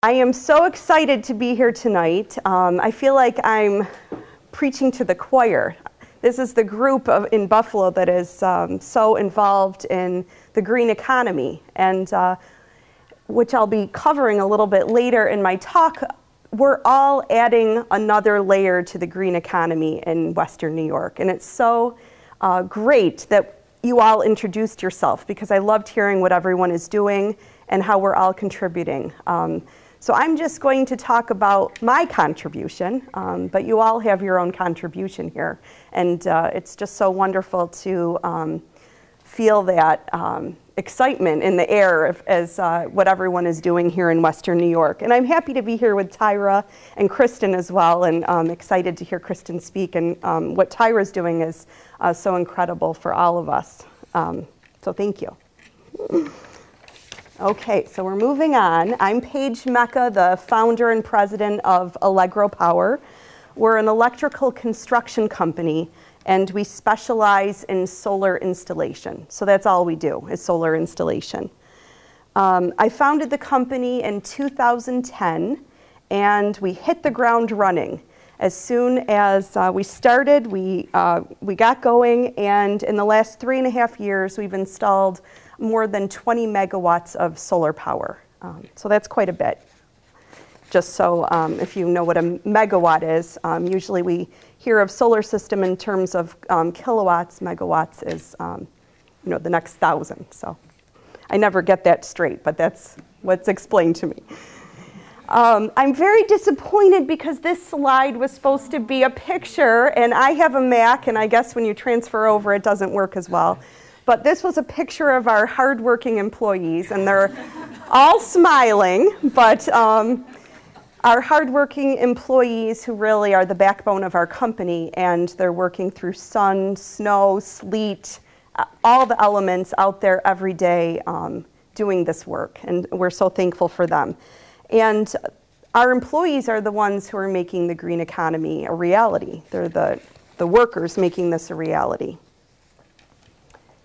I am so excited to be here tonight. I feel like I'm preaching to the choir. This is the group in Buffalo that is so involved in the green economy, and which I'll be covering a little bit later in my talk. We're all adding another layer to the green economy in Western New York, and it's so great that you all introduced yourself, because I loved hearing what everyone is doing and how we're all contributing. So I'm just going to talk about my contribution, but you all have your own contribution here. And it's just so wonderful to feel that excitement in the air as what everyone is doing here in Western New York. And I'm happy to be here with Tyra and Kristen as well, and I'm excited to hear Kristen speak. And what Tyra's doing is so incredible for all of us. So thank you. Okay, so we're moving on. I'm Paige Mecca, the founder and president of Allegro Power. We're an electrical construction company, and we specialize in solar installation. So that's all we do, is solar installation. I founded the company in 2010, and we hit the ground running. As soon as we started, we got going, and in the last 3.5 years, we've installed more than 20 megawatts of solar power. So that's quite a bit. Just so if you know what a megawatt is, usually we hear of solar system in terms of kilowatts. Megawatts is the next 1,000. So I never get that straight, but that's what's explained to me. I'm very disappointed because this slide was supposed to be a picture, and I have a Mac, and I guess when you transfer over it doesn't work as well. But this was a picture of our hardworking employees, and they're all smiling, but our hardworking employees who really are the backbone of our company, and they're working through sun, snow, sleet, all the elements out there every day doing this work, and we're so thankful for them. And our employees are the ones who are making the green economy a reality. They're the workers making this a reality.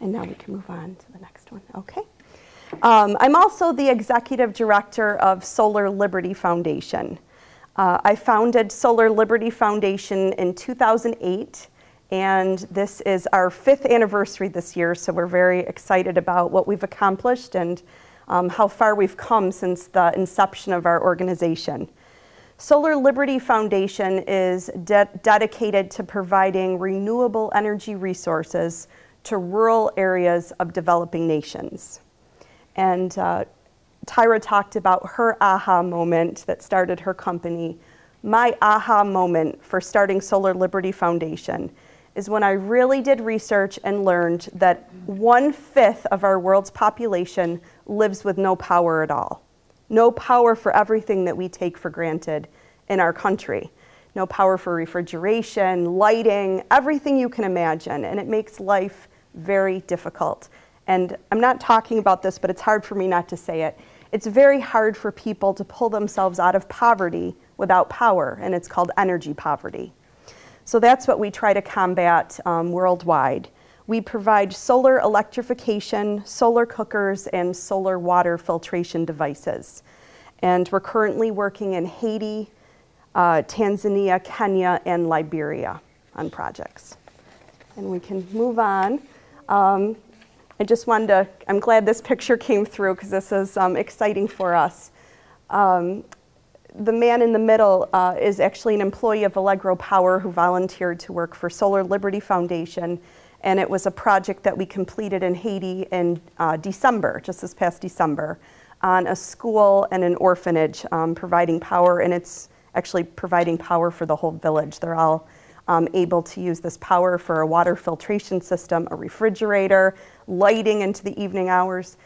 And now we can move on to the next one. Okay. I'm also the executive director of Solar Liberty Foundation. I founded Solar Liberty Foundation in 2008, and this is our 5th anniversary this year, so we're very excited about what we've accomplished and how far we've come since the inception of our organization. Solar Liberty Foundation is dedicated to providing renewable energy resources to rural areas of developing nations. And Tyra talked about her aha moment that started her company. My aha moment for starting Solar Liberty Foundation is when I really did research and learned that 1/5 of our world's population lives with no power at all. No power for everything that we take for granted in our country. No power for refrigeration, lighting, everything you can imagine, and it makes life very difficult. And I'm not talking about this, but it's hard for me not to say it. It's very hard for people to pull themselves out of poverty without power, and it's called energy poverty. So that's what we try to combat worldwide. We provide solar electrification, solar cookers, and solar water filtration devices. And we're currently working in Haiti, Tanzania, Kenya, and Liberia on projects. And we can move on. I just wanted to, I'm glad this picture came through because this is exciting for us. The man in the middle is actually an employee of Allegro Power who volunteered to work for Solar Liberty Foundation, and it was a project that we completed in Haiti in December, just this past December, on a school and an orphanage providing power, and it's actually providing power for the whole village. They're all able to use this power for a water filtration system, a refrigerator, lighting into the evening hours.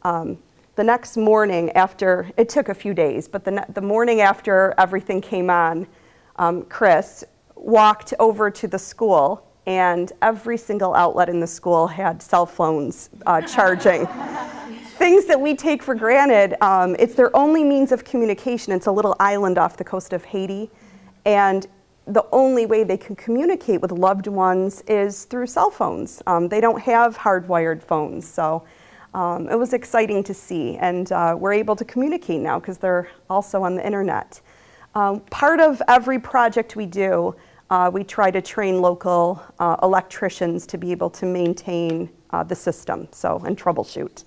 The next morning after, it took a few days, but the morning after everything came on, Chris walked over to the school, and every single outlet in the school had cell phones charging. Things that we take for granted, it's their only means of communication. It's a little island off the coast of Haiti, and the only way they can communicate with loved ones is through cell phones. They don't have hardwired phones, so It was exciting to see, and we're able to communicate now because they're also on the internet. Part of every project we do, we try to train local electricians to be able to maintain the system, and troubleshoot.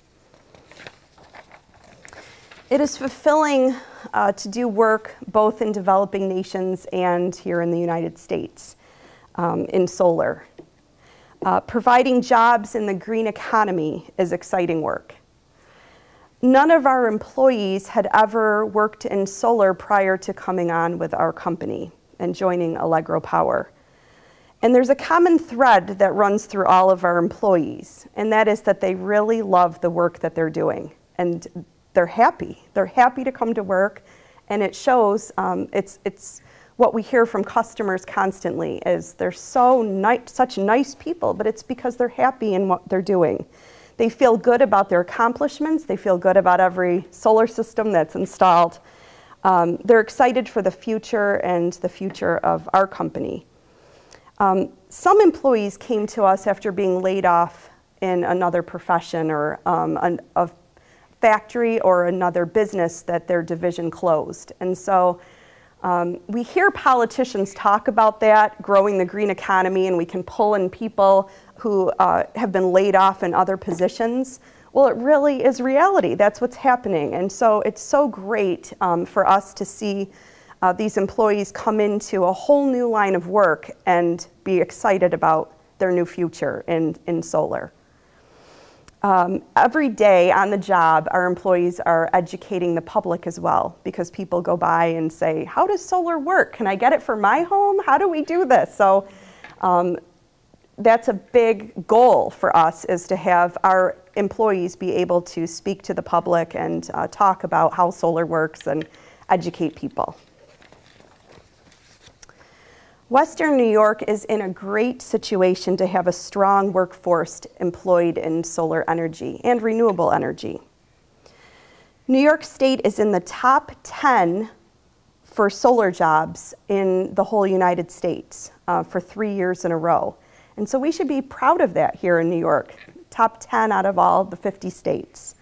It is fulfilling to do work both in developing nations and here in the United States in solar. Providing jobs in the green economy is exciting work. None of our employees had ever worked in solar prior to coming on with our company and joining Allegro Power. And there's a common thread that runs through all of our employees, and that is that they really love the work that they're doing. And they're happy. They're happy to come to work, and it shows. It's what we hear from customers constantly is they're such nice people, but it's because they're happy in what they're doing. They feel good about their accomplishments. They feel good about every solar system that's installed. They're excited for the future and the future of our company. Some employees came to us after being laid off in another profession or a factory or another business that their division closed. And so we hear politicians talk about that, growing the green economy, and we can pull in people who have been laid off in other positions. Well, it really is reality. That's what's happening. And so it's so great for us to see these employees come into a whole new line of work and be excited about their new future in solar. Every day on the job, our employees are educating the public as well, because people go by and say, how does solar work? Can I get it for my home? How do we do this? So that's a big goal for us, is to have our employees be able to speak to the public and talk about how solar works and educate people. Western New York is in a great situation to have a strong workforce employed in solar energy and renewable energy. New York State is in the top 10 for solar jobs in the whole United States for 3 years in a row. And so we should be proud of that here in New York, top 10 out of all the 50 states.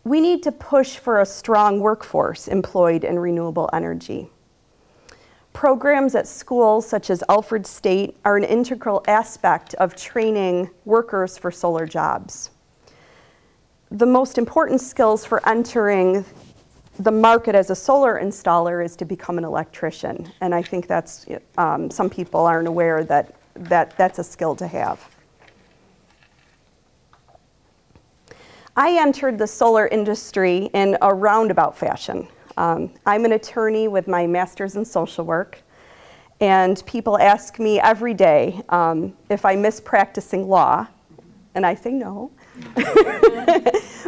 We need to push for a strong workforce employed in renewable energy. Programs at schools such as Alfred State are an integral aspect of training workers for solar jobs. The most important skills for entering the market as a solar installer is to become an electrician. And I think that's, some people aren't aware that that's a skill to have. I entered the solar industry in a roundabout fashion. I'm an attorney with my master's in social work, and people ask me every day if I miss practicing law, and I say no.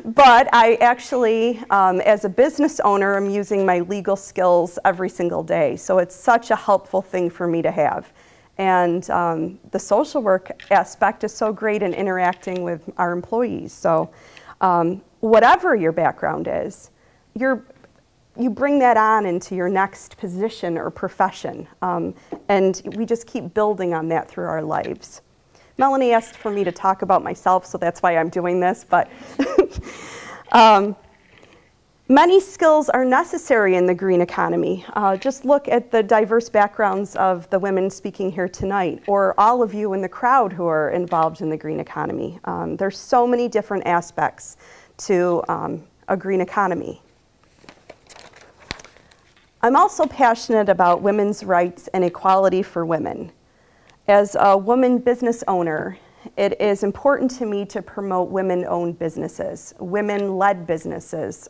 But I actually, as a business owner, am using my legal skills every single day, so it's such a helpful thing for me to have. And the social work aspect is so great in interacting with our employees. So whatever your background is, you bring that on into your next position or profession, and we just keep building on that through our lives. Melanie asked for me to talk about myself, so that's why I'm doing this, but many skills are necessary in the green economy. Just look at the diverse backgrounds of the women speaking here tonight, or all of you in the crowd who are involved in the green economy. There's so many different aspects to a green economy. I'm also passionate about women's rights and equality for women. As a woman business owner, it is important to me to promote women-owned businesses, women-led businesses,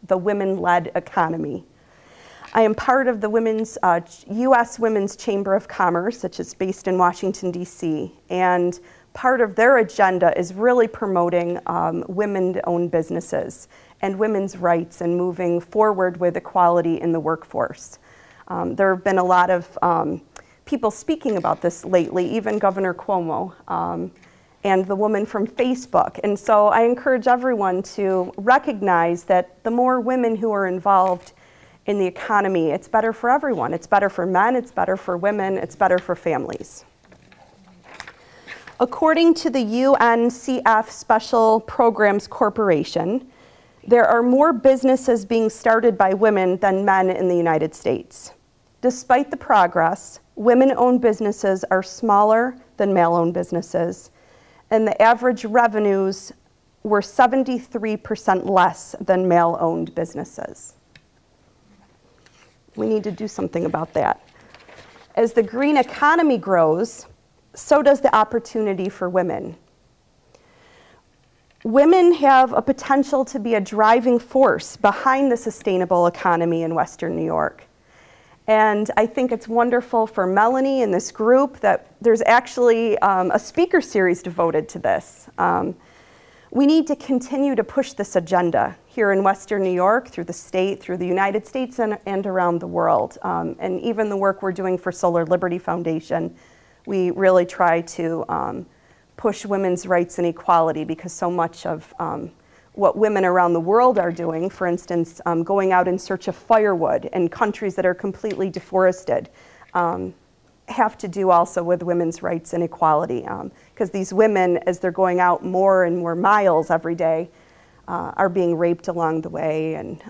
the women-led economy. I am part of the U.S. Women's Chamber of Commerce, which is based in Washington, D.C., and part of their agenda is really promoting women-owned businesses and women's rights and moving forward with equality in the workforce. There have been a lot of people speaking about this lately, even Governor Cuomo and the woman from Facebook. And so I encourage everyone to recognize that the more women who are involved in the economy, it's better for everyone. It's better for men, it's better for women, it's better for families. According to the UNCF Special Programs Corporation, there are more businesses being started by women than men in the United States. Despite the progress, women-owned businesses are smaller than male-owned businesses, and the average revenues were 73% less than male-owned businesses. We need to do something about that. As the green economy grows, so does the opportunity for women. Women have a potential to be a driving force behind the sustainable economy in Western New York. And I think it's wonderful for Melanie and this group that there's actually a speaker series devoted to this. We need to continue to push this agenda here in Western New York, through the state, through the United States, and around the world. And even the work we're doing for Solar Liberty Foundation, we really try to push women's rights and equality, because so much of what women around the world are doing, for instance, going out in search of firewood in countries that are completely deforested, have to do also with women's rights and equality. Because these women, as they're going out more and more miles every day, are being raped along the way, and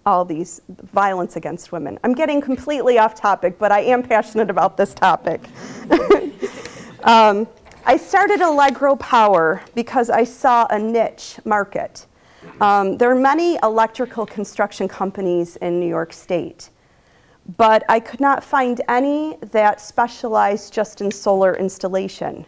all these violence against women. I'm getting completely off topic, but I am passionate about this topic. I started Allegro Power because I saw a niche market. There are many electrical construction companies in New York State, but I could not find any that specialized just in solar installation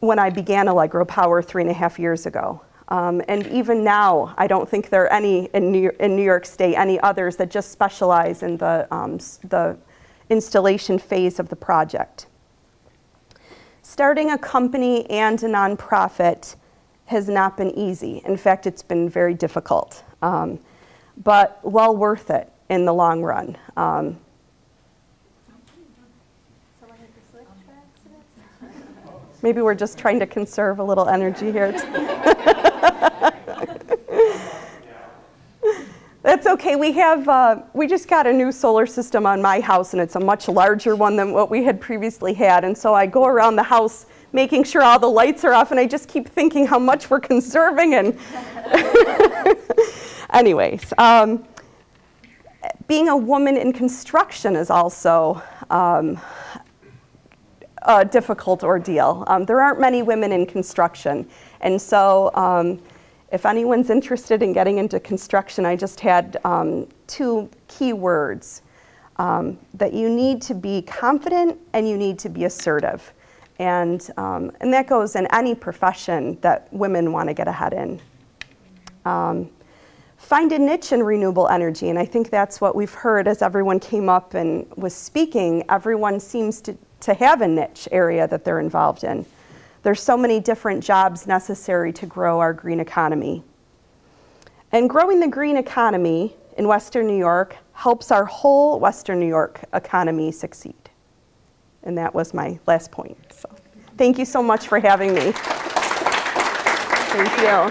when I began Allegro Power 3.5 years ago. And even now, I don't think there are any in New York State, any others that just specialize in the installation phase of the project. Starting a company and a nonprofit has not been easy. In fact, it's been very difficult, but well worth it in the long run. Maybe we're just trying to conserve a little energy here. That's okay. We just got a new solar system on my house, and it's a much larger one than what we had previously had. And so I go around the house making sure all the lights are off, and I just keep thinking how much we're conserving. And anyways, being a woman in construction is also a difficult ordeal. There aren't many women in construction, and so if anyone's interested in getting into construction, I just had 2 key words, that you need to be confident and you need to be assertive. And that goes in any profession that women want to get ahead in. Find a niche in renewable energy, and I think that's what we've heard as everyone came up and was speaking. Everyone seems to have a niche area that they're involved in. There's so many different jobs necessary to grow our green economy. And growing the green economy in Western New York helps our whole Western New York economy succeed. And that was my last point. So thank you so much for having me. Thank you.